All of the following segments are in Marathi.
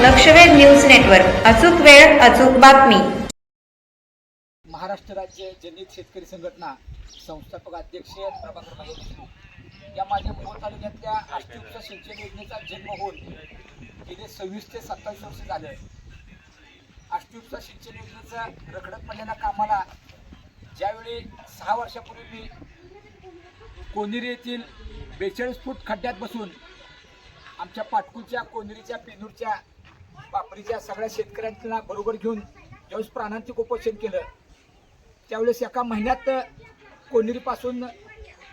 लक्षवेध न्यूज नेटवर्क, अचूक वेळ अचूक बातमी. महाराष्ट्र राज्य जनहित शेतकरी संघटना संस्थापक अध्यक्ष प्रभाकर भाई देशमुख या माझ्या मोहोळ तालुक्यातल्या आष्टी उपसा सिंचन योजनेचा जन्म होऊन गेले 26 ते 27 वर्ष झाले. आष्टी उपसा सिंचन योजनेचा रखडत पडलेल्या कामाला ज्यावेळी 6 वर्षापूर्वी मी कोनेरी येथील 42 फूट खड्ड्यात बसून आमच्या पाटकुलच्या, कोनेरीच्या, पेनूरच्या, पापरीच्या सगळ्या शेतकऱ्यांना बरोबर घेऊन ज्यावेळेस प्राणांतिक उपोषण केलं त्यावेळेस एका महिन्यात कोनेरीपासून,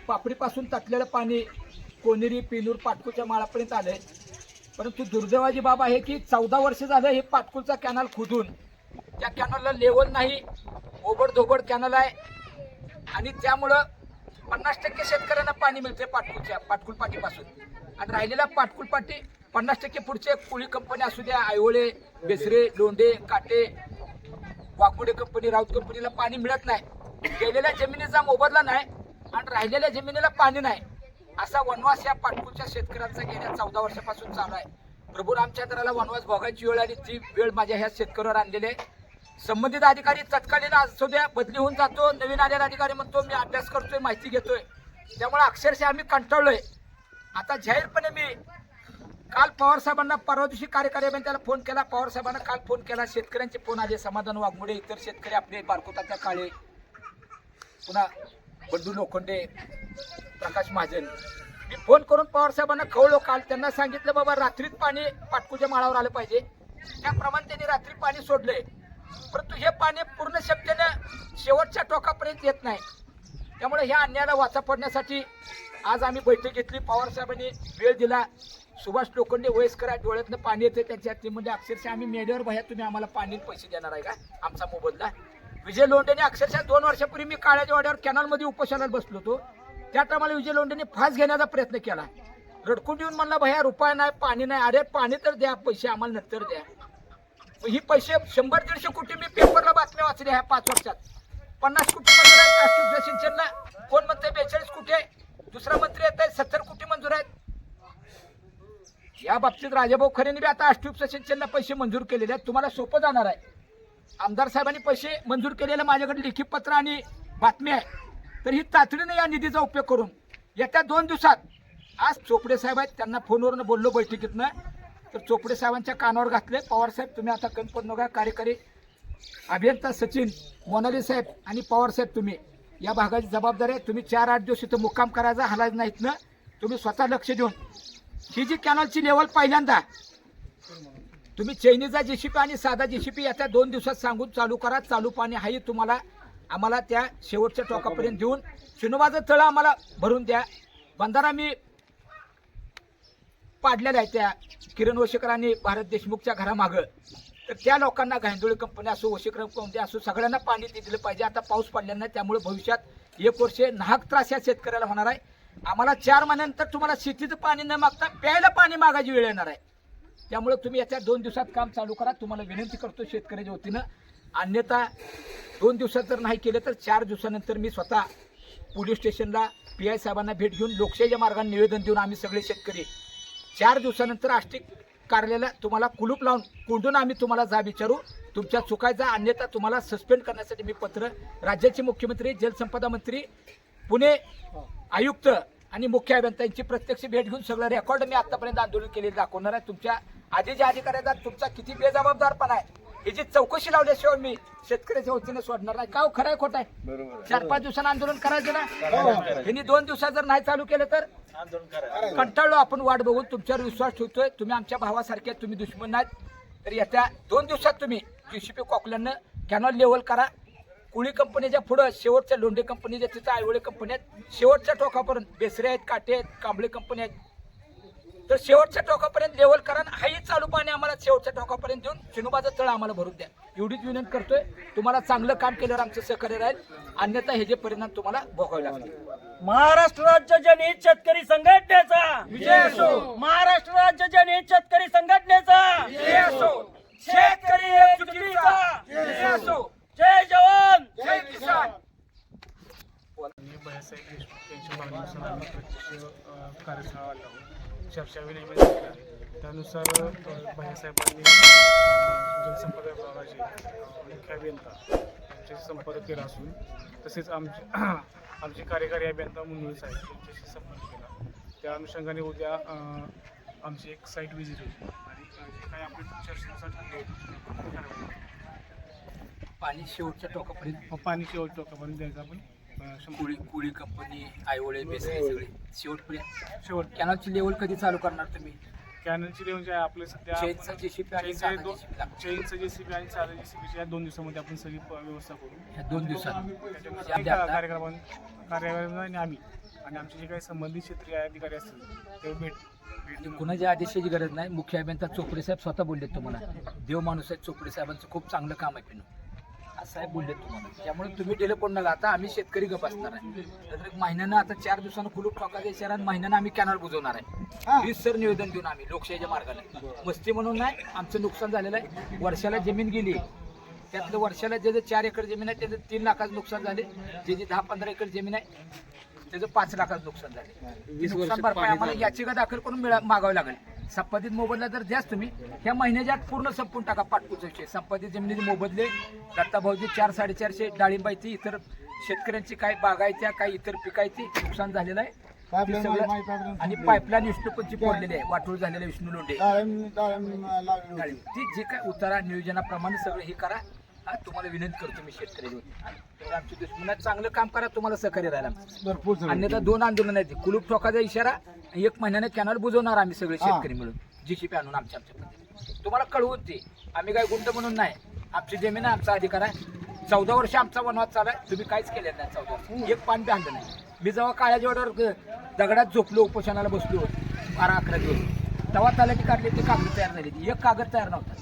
पापडीपासून तटलेलं पाणी कोनेरी, पेनूर, पाटकुलच्या माळापर्यंत आलं. परंतु दुर्दैवाची बाब आहे की 14 वर्ष झालं हे पाटकुलचा कॅनल खोदून त्या कॅनलला लेवल नाही, ओबडधोबड कॅनल आहे आणि त्यामुळं 50% शेतकऱ्यांना पाणी मिळते पाटकुल पाटीपासून आणि राहिलेला पाटकुल पाटी 50% पुढचे कोळी कंपनी असू द्या, आयवळे, बेसरे, लोंढे, काटे, वाकुडे कंपनी, राऊत कंपनीला पाणी मिळत नाही. गेलेल्या जमिनीचा मोबदला नाही आणि राहिलेल्या जमिनीला पाणी नाही, असा वनवास या पाटकुलच्या शेतकऱ्यांचा गेल्या 14 वर्षापासून चालू आहे. प्रभू रामचंद्राला वनवास भोगायची वेळ आली, ती वेळ माझ्या ह्या शेतकऱ्यावर आणलेली आहे. संबंधित अधिकारी तत्कालीन असू द्या बदली होऊन जातो, नवीन आलेला अधिकारी म्हणतो मी अभ्यास करतोय, माहिती घेतोय. त्यामुळे अक्षरशः आम्ही कंटाळलोय. आता जाहीरपणे मी काल पवार साहेबांना, परवा दिवशी कार्यकारी त्याला फोन केला, पवार साहेबांना काल फोन केला, शेतकऱ्यांचे फोन आले, समाधान वाघमोडे, इतर शेतकरी आपले, बारकोतात्या काळे, पुन्हा बंडू लोखंडे, प्रकाश महाजन. मी फोन करून पवार साहेबांना कळवलो काल. त्यांना सांगितलं बाबा रात्रीत पाणी पाटकुच्या माळावर आलं पाहिजे. त्याप्रमाणे त्यांनी रात्री पाणी सोडलंय. परंतु हे पाणी पूर्ण शक्तीनं शेवटच्या टोकापर्यंत येत नाही. त्यामुळे ह्या अन्यायाला वाचा पडण्यासाठी आज आम्ही बैठक घेतली. पवार साहेबांनी वेळ दिला. सुभाष लोखंडे वयस्कर आहे, डोळ्यातनं पाणी येते त्यांच्या टीममध्ये. अक्षरशः आम्ही मेल्यावर भया तुम्ही आम्हाला पाणी पैसे देणार आहे का, आमचा मोबदला. विजय लोंढेने अक्षरशः 2 वर्षापूर्वी मी काळ्याच्या वाड्यावर कॅनलमध्ये उपोषणाला बसलो होतो, त्या टायमाला विजय लोंढेने फास घेण्याचा प्रयत्न केला. रडकून येऊन म्हणला भया रुपये नाही, पाणी नाही. अरे पाणी तर द्या, पैसे आम्हाला नंतर द्या. ही पैसे 100-150 कोटी मी पेपरला बातम्या वाचल्या ह्या 5 वर्षात. 50 कोटी मंजूर आहेत आष्टी उपसा सिंचनला. कोण म्हणते 42 कोटी आहे, दुसरा मंत्री येत आहे 70 कोटी मंजूर आहेत. या बाबतीत राजाभाऊ खरेंनी बी आता आष्टी उपसा सिंचनला पैसे मंजूर केलेले आहेत. तुम्हाला सोपं जाणार आहे. आमदार साहेबांनी पैसे मंजूर केलेलं माझ्याकडे लिखित पत्र आणि बातमी आहे. तर ही तातडीने या निधीचा उपयोग करून येत्या 2 दिवसात, आज चोपडे साहेब आहेत, त्यांना फोनवरून बोललो बैठकीतनं, तर चोपडे साहेबांच्या कानावर घातले, पवार साहेब तुम्ही आता कमी पडू नका, कार्यकारी अभियंता सचिन मोनाली साहेब आणि पवार साहेब तुम्ही या भागाची जबाबदारी आहे. तुम्ही 4-8 दिवस इथं मुक्काम करायचा, हलायचं नाहीत ना. तुम्ही स्वतः लक्ष देऊन ही जी कॅनलची लेवल पहिल्यांदा तुम्ही चैनीचा जेसीपी आणि साधा जेसीपी येत्या 2 दिवसात सांगून चालू करा. चालू पाणी हाही तुम्हाला आम्हाला त्या शेवटच्या टोकापर्यंत देऊन शिनोबाचं तळं आम्हाला भरून द्या. बंधारा मी पाडलेला आहे त्या किरण वशेकर आणि भारत देशमुखच्या घरामागं. तर त्या लोकांना गांडोळी कंपनी असो, वशेकर कंपनी असो, सगळ्यांना पाणी दिलं पाहिजे. आता पाऊस पडलेला नाही, त्यामुळे भविष्यात 1 वर्ष नाहक त्रास या शेतकऱ्याला होणार आहे. आम्हाला 4 महिन्यानंतर तुम्हाला शेतीचं पाणी न मागता प्यायला पाणी मागायची वेळ येणार आहे. त्यामुळे तुम्ही येत्या 2 दिवसात काम चालू करा. तुम्हाला विनंती करतो शेतकऱ्याच्या वतीनं. अन्यथा 2 दिवसात जर नाही केलं तर 4 दिवसानंतर मी स्वतः पोलीस स्टेशनला PI साहेबांना भेट घेऊन लोकशाहीच्या मार्गाने निवेदन देऊन आम्ही सगळे शेतकरी 4 दिवसानंतर आष्टी कार्यालयाला तुम्हाला कुलूप लावून कोंडून आम्ही तुम्हाला जा विचारू. तुमच्या चुकायचा, अन्यथा तुम्हाला सस्पेंड करण्यासाठी मी पत्र राज्याचे मुख्यमंत्री, जलसंपदा मंत्री, पुणे आयुक्त आणि मुख्य अभियंत्यांची प्रत्यक्ष भेट घेऊन सगळं रेकॉर्ड मी आतापर्यंत आंदोलन केलेलं दाखवणार आहे. तुमच्या आधी ज्या अधिकाऱ्याचा तुमचा किती बेजबाबदारपणा आहे याची चौकशी लावल्याशिवाय मी शेतकऱ्याच्या वतीने सोडणार नाही. का खरं आहे खोटं आहे? 4-5 दिवसांना आंदोलन करायचं ना. त्यांनी 2 दिवसात जर नाही चालू केलं तर कंटाळलो आपण वाट बघून. तुमच्यावर विश्वास ठेवतोय. तुम्ही आमच्या भावासारखे, तुम्ही दुश्मन नाहीत. तर येत्या 2 दिवसात तुम्ही जेसीपी कॉकलॅननं कॅनॉल लेवल करा. कुळी कंपनीच्या पुढं शेवटच्या लोंढे कंपनीच्या तिथं आयवळे कंपनी आहेत, शेवटच्या टोकापर्यंत बेसरे आहेत, काटे आहेत, कांबळे कंपनी आहेत. तर शेवटच्या टोकापर्यंत लेवल करा. हाही चालू पाणी आम्हाला शेवटच्या टोकापर्यंत देऊन शिनोबाचं तळ आम्हाला भरून द्या. एवढीच विनंती करतोय. तुम्हाला चांगलं काम केल्यावर आमचं सहकार्य राहील, अन्यथा हे जे परिणाम तुम्हाला भोगावे लागतील. महाराष्ट्र राज्य जनहित शेतकरी संघटनेचा विजय असो. महाराष्ट्र राज्य जनहित शेतकरी संघटनेचा विजय असो. शेतकरी एकजुटीचा विजय असो. जय जवान जय किसान. मी भैयासाहेब देशमुख यांच्या मागणीनुसार आम्ही प्रत्यक्ष कार्यस्थळावर आलो. चर्चा विनिमय झाला आहे. त्यानुसार भैयासाहेबांनी जनसंपर्क विभागाचे मुख्य अभियंता यांच्याशी संपर्क केला असून तसेच आमचे कार्यकारी अभियंता मुन्नुळे साहेब यांच्याशी संपर्क केला. त्या अनुषंगाने उद्या आमची एक साईट व्हिजिट होती आणि जे काही आपले चर्चेनुसार ठरले होते पाणी शेवटच्या टोकापर्यंत पाणी शेवट टोकापर्यंत द्यायचं आपण कुळी कंपनी आयओळे बेसरी सगळे शेवटपर्यंत. शेवट कॅनलची लेवल कधी चालू करणार तुम्ही? कॅनलची लेवल जे आहे आपले सध्या चेनचा JCB आणि साधा JCB लागतो. चेनचं JCB आणि साधा JCB या 2 दिवसामध्ये आपण सगळी व्यवस्था करू. ह्या 2 दिवसात त्याच्यामध्ये कार्यक्रम आणि आमचे जे काही संबंधित क्षेत्रीय अधिकारी असतील ते भेट कुणाच्या आदेशाची गरज नाही. मुख्य अभियंता चोपडे साहेब स्वतः बोललेत तुम्हाला. देव माणूस आहेत चोपडे साहेबांचं, खूप चांगलं काम आहे पिनू आज साहेब बोललेत तुम्हाला. त्यामुळे तुम्ही डिले करू नका. आता आम्ही शेतकरी गप असणार आहे. तर एक महिन्यानं आता 4 दिवसानं कुलूप ठोकायच्या इशारा महिन्यानं आम्ही कॅनल बुजवणार आहे. रीतसर निवेदन देऊन आम्ही लोकशाहीच्या मार्गाने मस्ती म्हणून नाही. आमचं नुकसान झालेलं आहे. वर्षाला जमीन गेली त्यातलं वर्षाला जे 4 एकर जमीन आहे त्याचं 3 लाखाचं नुकसान झाले. जे 10-15 एकर जमीन आहे त्याचं 5 लाखाचं नुकसान झाले. नुकसान भरपाई आम्हाला याचिका दाखल करून मागावी लागेल. संपादित मोबदला जर द्याच तुम्ही ह्या महिन्याच्या आत पूर्ण संपून टाका पाटपूरचा विषय. संपादित जमिनीचे मोबदले दत्ताभाऊजी 400-450 डाळिंबायची इतर शेतकऱ्यांची काय बागायच्या काही इतर पिकायची नुकसान झालेलं आहे ते सगळं. आणि पाईपलाईन विष्णूपंची फोडलेली आहे वाटोळ झालेले विष्णू लोंढे ती जे काय उतारा नियोजनाप्रमाणे सगळं हे करा. तुम्हाला विनंती करतो मी शेतकरी आमची दुश्मनात चांगलं काम करा. तुम्हाला सहकार्य राहिला भरपूर. अन्यथा 2 आंदोलन आहेत. कुलूप ठोकाचा इशारा 1 महिन्याने कॅनल बुजवणार आम्ही सगळे शेतकरी मिळून JCB आणून आमच्या पद्धतीने तुम्हाला कळवून ते. आम्ही काय गुंड म्हणून नाही. आमची जमीन आहे, आमचा अधिकार आहे. 14 वर्ष आमचा वनवास चालू आहे. तुम्ही काहीच केलेलं नाही. 14 वर्ष एक पान बी आणलं नाही. मी जेव्हा काळ्या जेवढ्यावर दगडात झोपलो उपोषणाला बसलो 12-11 दिवस तेव्हा तलाठी काढले ते कागद तयार झाले. एक कागद तयार नव्हता.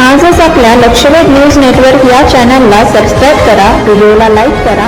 आजच आपल्या लक्षवेध न्यूज नेटवर्क या चॅनलला सबस्क्राईब करा, व्हिडिओला लाईक करा